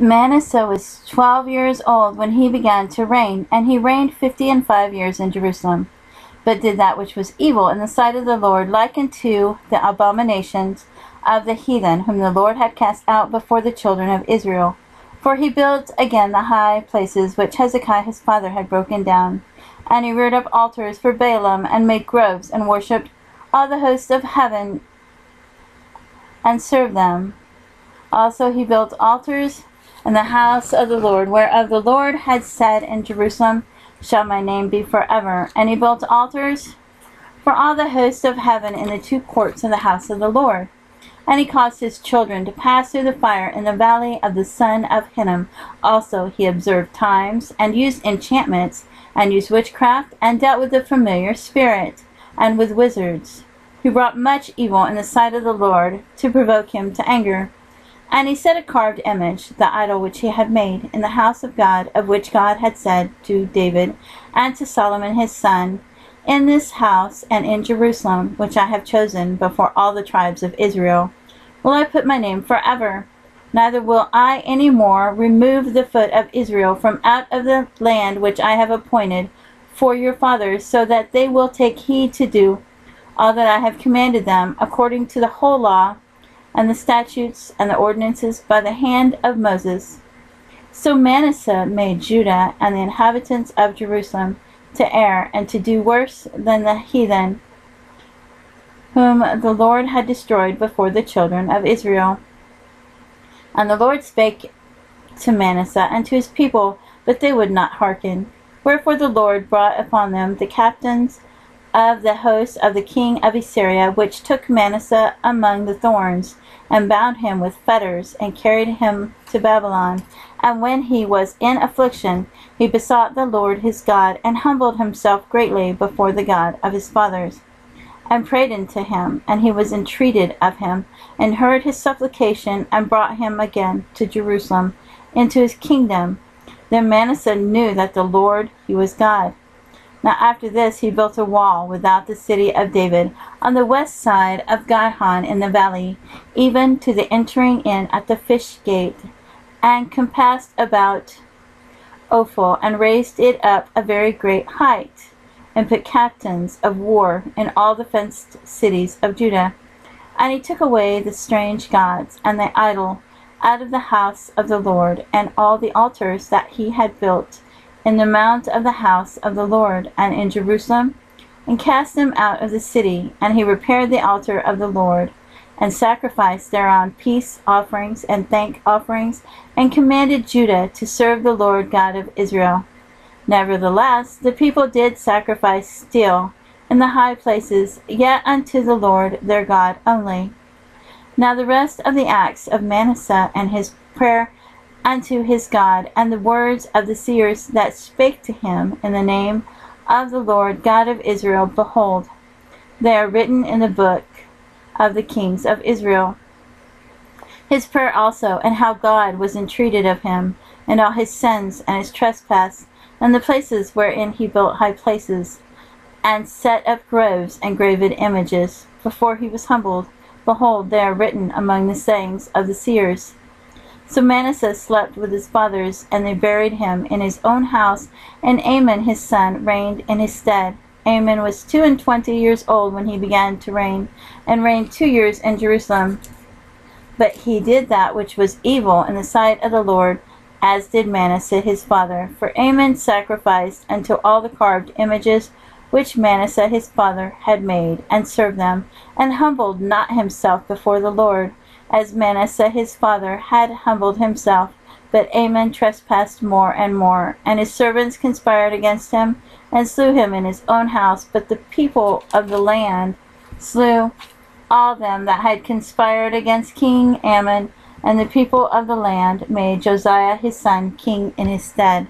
Manasseh was 12 years old when he began to reign, and he reigned 50 and 5 years in Jerusalem, but did that which was evil in the sight of the Lord, like unto the abominations of the heathen, whom the Lord had cast out before the children of Israel. For he built again the high places which Hezekiah his father had broken down. And he reared up altars for Baalim, and made groves, and worshipped all the hosts of heaven, and served them. Also he built altars in the house of the Lord, whereof the Lord had said, in Jerusalem shall my name be forever. And he built altars for all the hosts of heaven in the 2 courts of the house of the Lord. And he caused his children to pass through the fire in the valley of the son of Hinnom. Also he observed times, and used enchantments, and used witchcraft, and dealt with the familiar spirit, and with wizards. He wrought much evil in the sight of the Lord, to provoke him to anger. And he set a carved image, the idol which he had made, in the house of God, of which God had said to David and to Solomon his son, in this house and in Jerusalem, which I have chosen before all the tribes of Israel, will I put my name forever. Neither will I any more remove the foot of Israel from out of the land which I have appointed for your fathers, so that they will take heed to do all that I have commanded them, according to the whole law, and the statutes, and the ordinances by the hand of Moses. So Manasseh made Judah and the inhabitants of Jerusalem to err, and to do worse than the heathen, whom the Lord had destroyed before the children of Israel. And the Lord spake to Manasseh and to his people, but they would not hearken. Wherefore the Lord brought upon them the captains of the host of the king of Assyria, which took Manasseh among the thorns, and bound him with fetters, and carried him to Babylon. And when he was in affliction, he besought the Lord his God, and humbled himself greatly before the God of his fathers, and prayed unto him, and he was entreated of him, and heard his supplication, and brought him again to Jerusalem, into his kingdom. Then Manasseh knew that the Lord, he was God. Now after this he built a wall without the city of David, on the west side of Gihon in the valley, even to the entering in at the fish gate, and compassed about Ophel, and raised it up a very great height, and put captains of war in all the fenced cities of Judah. And he took away the strange gods and the idol out of the house of the Lord, and all the altars that he had built in the mount of the house of the Lord, and in Jerusalem, and cast them out of the city. And he repaired the altar of the Lord, and sacrificed thereon peace offerings and thank offerings, and commanded Judah to serve the Lord God of Israel. Nevertheless, the people did sacrifice still in the high places, yet unto the Lord their God only. Now the rest of the acts of Manasseh, and his prayer unto his God, and the words of the seers that spake to him in the name of the Lord God of Israel, behold, they are written in the book of the kings of Israel. His prayer also, and how God was entreated of him, and all his sins and his trespass, and the places wherein he built high places, and set up groves and graven images, before he was humbled, behold, they are written among the sayings of the seers. So Manasseh slept with his fathers, and they buried him in his own house, and Amon his son reigned in his stead. Amon was 22 years old when he began to reign, and reigned 2 years in Jerusalem. But he did that which was evil in the sight of the Lord, as did Manasseh his father. For Amon sacrificed unto all the carved images which Manasseh his father had made, and served them, and humbled not himself before the Lord, as Manasseh his father had humbled himself. But Amon trespassed more and more, and his servants conspired against him, and slew him in his own house. But the people of the land slew all them that had conspired against King Amon, and the people of the land made Josiah his son king in his stead.